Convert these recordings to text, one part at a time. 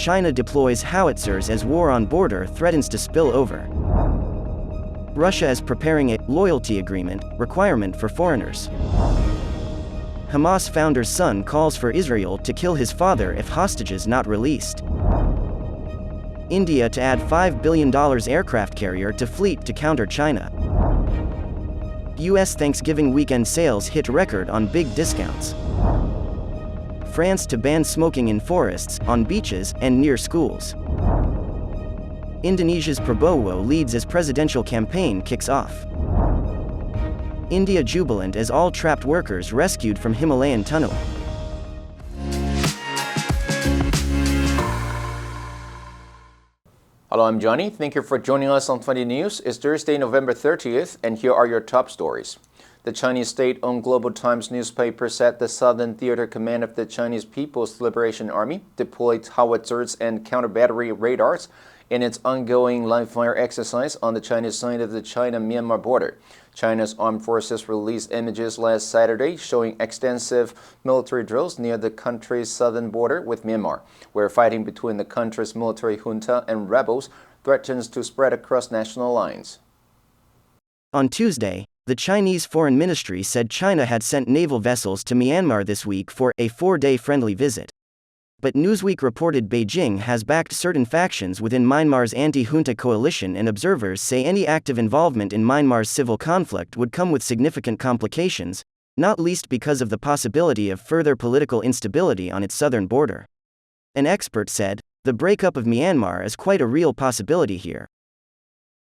China deploys Howitzers as war on border threatens to spill over. Russia is preparing a loyalty agreement requirement for foreigners. Hamas founder's son calls for Israel to kill his father if hostages not released. India to add $5 billion aircraft carrier to fleet to counter China. U.S. Thanksgiving weekend sales hit record on big discounts. France to ban smoking in forests, on beaches, and near schools. Indonesia's Prabowo leads as presidential campaign kicks off. India jubilant as all trapped workers rescued from Himalayan tunnel. Hello, I'm Johnny. Thank you for joining us on Funday News. It's Thursday, November 30th, and here are your top stories. The Chinese state-owned Global Times newspaper said the Southern Theater Command of the Chinese People's Liberation Army deployed howitzers and counter-battery radars in its ongoing live-fire exercise on the Chinese side of the China-Myanmar border. China's armed forces released images last Saturday showing extensive military drills near the country's southern border with Myanmar, where fighting between the country's military junta and rebels threatens to spread across national lines. On Tuesday, the Chinese Foreign Ministry said China had sent naval vessels to Myanmar this week for a 4-day friendly visit. But Newsweek reported Beijing has backed certain factions within Myanmar's anti-junta coalition, and observers say any active involvement in Myanmar's civil conflict would come with significant complications, not least because of the possibility of further political instability on its southern border. An expert said, the breakup of Myanmar is quite a real possibility here.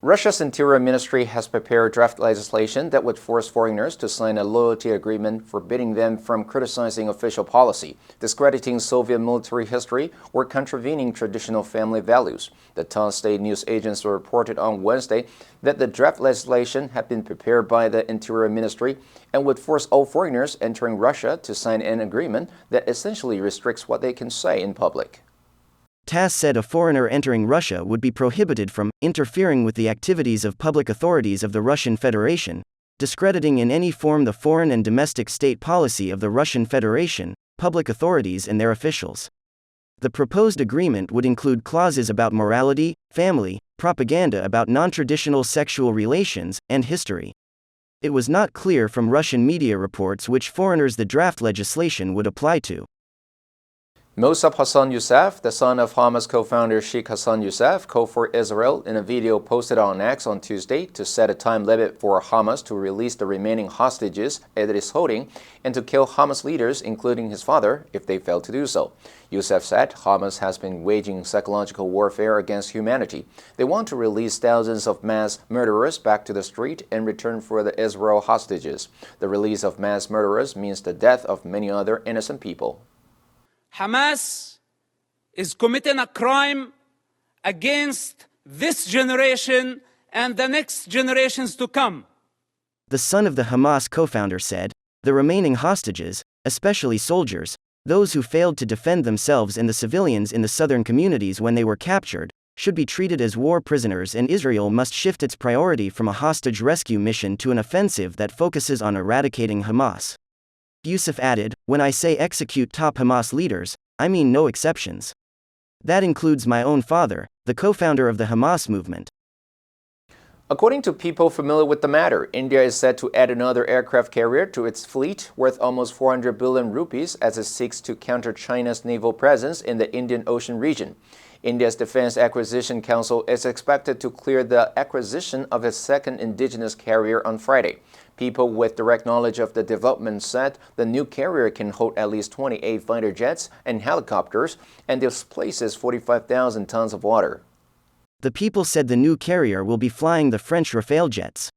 Russia's Interior Ministry has prepared draft legislation that would force foreigners to sign a loyalty agreement forbidding them from criticizing official policy, discrediting Soviet military history, or contravening traditional family values. The TASS state news agency reported on Wednesday that the draft legislation had been prepared by the Interior Ministry and would force all foreigners entering Russia to sign an agreement that essentially restricts what they can say in public. TASS said a foreigner entering Russia would be prohibited from interfering with the activities of public authorities of the Russian Federation, discrediting in any form the foreign and domestic state policy of the Russian Federation, public authorities and their officials. The proposed agreement would include clauses about morality, family, propaganda about non-traditional sexual relations, and history. It was not clear from Russian media reports which foreigners the draft legislation would apply to. Mossab Hassan Youssef, the son of Hamas co-founder Sheikh Hassan Youssef, called for Israel in a video posted on X on Tuesday to set a time limit for Hamas to release the remaining hostages it is holding and to kill Hamas leaders, including his father, if they fail to do so. Youssef said Hamas has been waging psychological warfare against humanity. They want to release thousands of mass murderers back to the street in return for the Israel hostages. The release of mass murderers means the death of many other innocent people. Hamas is committing a crime against this generation and the next generations to come. The son of the Hamas co-founder said, the remaining hostages, especially soldiers, those who failed to defend themselves and the civilians in the southern communities when they were captured, should be treated as war prisoners, and Israel must shift its priority from a hostage rescue mission to an offensive that focuses on eradicating Hamas. Youssef added, when I say execute top Hamas leaders, I mean no exceptions. That includes my own father, the co-founder of the Hamas movement. According to people familiar with the matter, India is set to add another aircraft carrier to its fleet worth almost 400 billion rupees as it seeks to counter China's naval presence in the Indian Ocean region. India's Defense Acquisition Council is expected to clear the acquisition of its second indigenous carrier on Friday. People with direct knowledge of the development said the new carrier can hold at least 28 fighter jets and helicopters and displaces 45,000 tons of water. The people said the new carrier will be flying the French Rafale jets.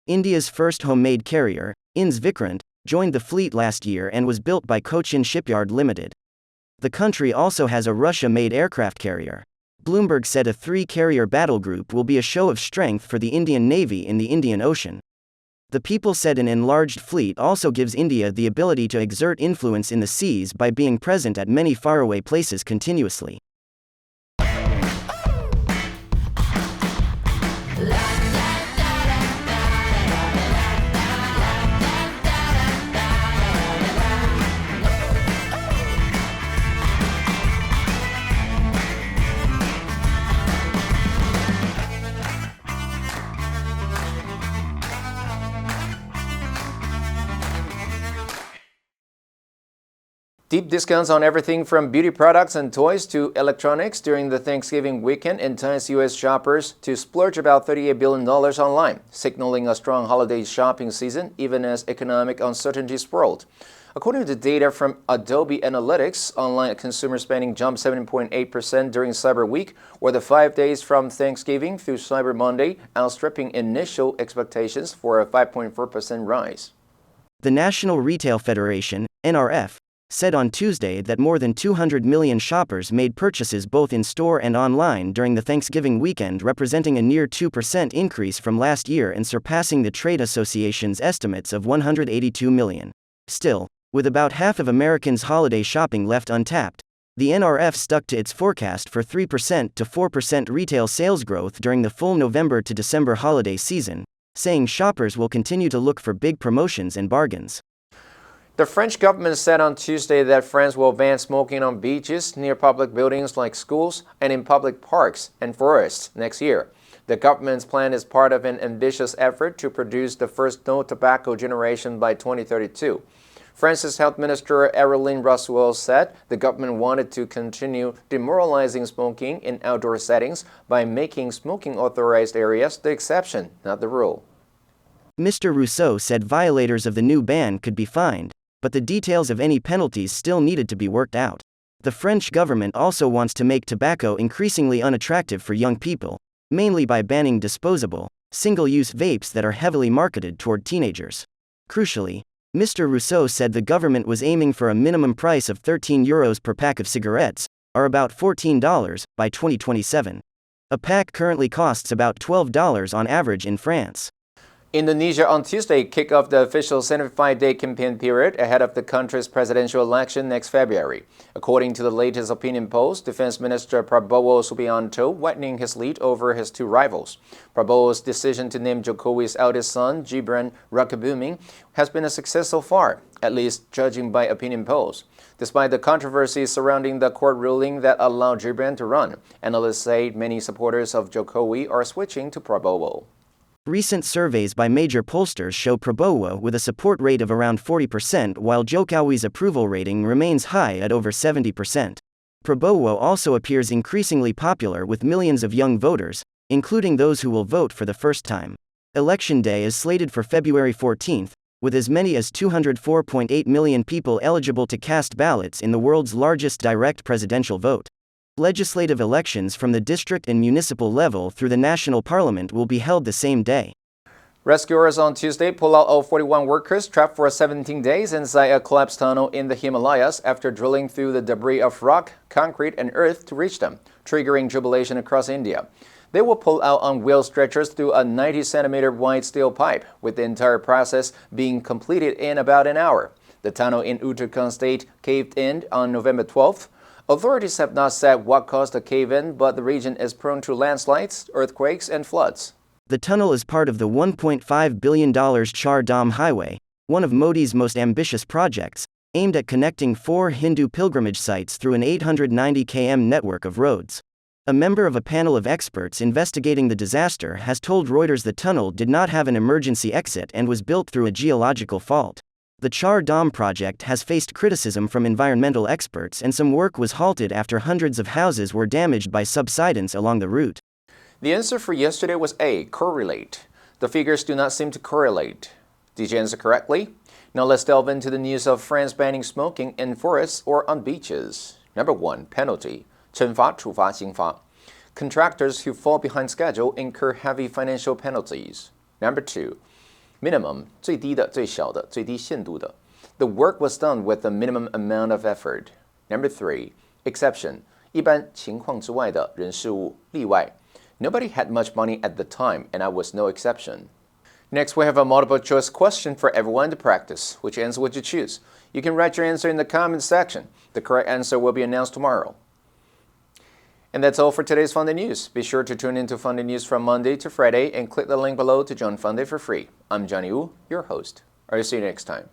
India's first homemade carrier, INS Vikrant, joined the fleet last year and was built by Cochin Shipyard Limited. The country also has a Russia-made aircraft carrier. Bloomberg said a 3-carrier battle group will be a show of strength for the Indian Navy in the Indian Ocean. The people said an enlarged fleet also gives India the ability to exert influence in the seas by being present at many faraway places continuously. Deep discounts on everything from beauty products and toys to electronics during the Thanksgiving weekend entice U.S. shoppers to splurge about $38 billion online, signaling a strong holiday shopping season even as economic uncertainty swirled. According to data from Adobe Analytics, online consumer spending jumped 7.8% during Cyber Week, or the 5 days from Thanksgiving through Cyber Monday, outstripping initial expectations for a 5.4% rise. The National Retail Federation, NRF, said on Tuesday that more than 200 million shoppers made purchases both in store and online during the Thanksgiving weekend, representing a near 2% increase from last year and surpassing the trade association's estimates of 182 million. Still, with about half of Americans' holiday shopping left untapped, the NRF stuck to its forecast for 3% to 4% retail sales growth during the full November to December holiday season, saying shoppers will continue to look for big promotions and bargains. The French government said on Tuesday that France will ban smoking on beaches, near public buildings like schools, and in public parks and forests next year. The government's plan is part of an ambitious effort to produce the first no-tobacco generation by 2032. France's Health Minister Aurélien Rousseau said the government wanted to continue demoralizing smoking in outdoor settings by making smoking-authorized areas the exception, not the rule. Mr. Rousseau said violators of the new ban could be fined, but the details of any penalties still needed to be worked out. The French government also wants to make tobacco increasingly unattractive for young people, mainly by banning disposable, single-use vapes that are heavily marketed toward teenagers. Crucially, Mr. Rousseau said the government was aiming for a minimum price of €13 per pack of cigarettes, or about $14, by 2027. A pack currently costs about $12 on average in France. Indonesia on Tuesday kicked off the official 75-day campaign period ahead of the country's presidential election next February. According to the latest opinion polls, Defense Minister Prabowo Subianto widening his lead over his two rivals. Prabowo's decision to name Jokowi's eldest son, Gibran Rakebuming, has been a success so far, at least judging by opinion polls. Despite the controversies surrounding the court ruling that allowed Gibran to run, analysts say many supporters of Jokowi are switching to Prabowo. Recent surveys by major pollsters show Prabowo with a support rate of around 40%, while Jokowi's approval rating remains high at over 70%. Prabowo also appears increasingly popular with millions of young voters, including those who will vote for the first time. Election day is slated for February 14th, with as many as 204.8 million people eligible to cast ballots in the world's largest direct presidential vote. Legislative elections from the district and municipal level through the national parliament will be held the same day. Rescuers on Tuesday pulled out all 41 workers trapped for 17 days inside a collapsed tunnel in the Himalayas after drilling through the debris of rock, concrete, and earth to reach them, triggering jubilation across India. They were pulled out on wheel stretchers through a 90-centimeter wide steel pipe, with the entire process being completed in about an hour. The tunnel in Uttarakhand state caved in on November 12th. Authorities have not said what caused the cave-in, but the region is prone to landslides, earthquakes, and floods. The tunnel is part of the $1.5 billion Char Dham Highway, one of Modi's most ambitious projects, aimed at connecting 4 Hindu pilgrimage sites through an 890 km network of roads. A member of a panel of experts investigating the disaster has told Reuters the tunnel did not have an emergency exit and was built through a geological fault. The Char Dham project has faced criticism from environmental experts, and some work was halted after hundreds of houses were damaged by subsidence along the route. The answer for yesterday was A, correlate. The figures do not seem to correlate. Did you answer correctly? Now let's delve into the news of France banning smoking in forests or on beaches. Number 1, penalty. 惩罚处罚刑罚. Contractors who fall behind schedule incur heavy financial penalties. Number 2, minimum, 最低的、最小的、最低限度的. The work was done with a minimum amount of effort. Number 3, exception, 一般情况之外的人事物例外. Nobody had much money at the time, and I was no exception. Next, we have a multiple choice question for everyone to practice. Which answer would you choose? You can write your answer in the comment section. The correct answer will be announced tomorrow. And that's all for today's Funday News. Be sure to tune into Funday News from Monday to Friday and click the link below to join Funday for free. I'm Johnny Wu, your host. I'll see you next time.